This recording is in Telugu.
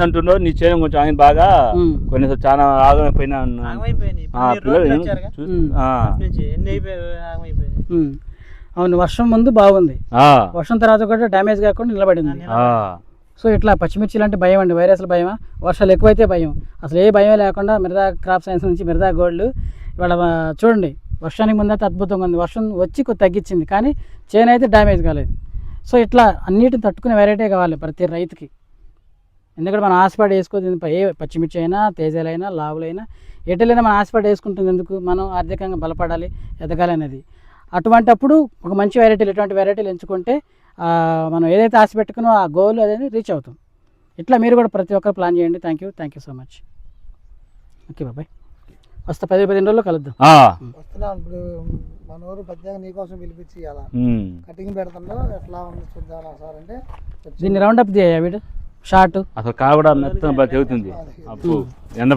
మంది అంటున్నారు నీ చేను కొంచెం ఆయన బాగా కొన్ని చాలా ఆగమైపోయినా అవును, వర్షం ముందు బాగుంది, వర్షం తర్వాత కూడా డ్యామేజ్ కాకుండా నిలబడింది. సో ఇట్లా పచ్చిమిర్చి లాంటి భయం అండి, వైరస్ల భయమా, వర్షాలు ఎక్కువైతే భయం, అసలు ఏ భయం లేకుండా మిర్దా క్రాప్ సైన్స్ నుంచి మిర్దా గోల్డ్ ఇవాళ చూడండి వర్షానికి ముందైతే అద్భుతంగా ఉంది, వర్షం వచ్చి కొద్ది తగ్గించింది కానీ చేను అయితే డ్యామేజ్ కాలేదు. సో ఇట్లా అన్నిటిని తట్టుకునే వెరైటీ కావాలి ప్రతి రైతుకి. ఎందుకంటే మనం ఆశపడి వేసుకోదు ఏ పచ్చిమిర్చి అయినా తేజాలైనా లావులైనా ఎటులైనా మనం ఆశపడి వేసుకుంటుంది ఎందుకు, మనం ఆర్థికంగా బలపడాలి ఎదగాలి అనేది. అటువంటప్పుడు ఒక మంచి వెరైటీలు ఇటువంటి వెరైటీలు ఎంచుకుంటే మనం ఏదైతే ఆశ పెట్టుకున్నో ఆ గోల్ అనేది రీచ్ అవుతాం. ఇట్లా మీరు కూడా ప్రతి ఒక్కరు ప్లాన్ చేయండి. Thank you so much. Okay బాబాయ్, వస్తా 10-15 రోజుల్లో కలుద్దాం. వస్తున్నాను ఇప్పుడు మన ఊరు ప్రత్యేకంగా నీకోసం పిలిపించి అలా కటింగ్ పెడుతుండో ఎట్లా ఉంది చూద్దాం సార్ అంటే దీన్ని రౌండ్ అప్ చేయ వీడు షార్ట్ అసలు కాడ కూడా మెత్తం చెబుతుంది అప్పు ఎంత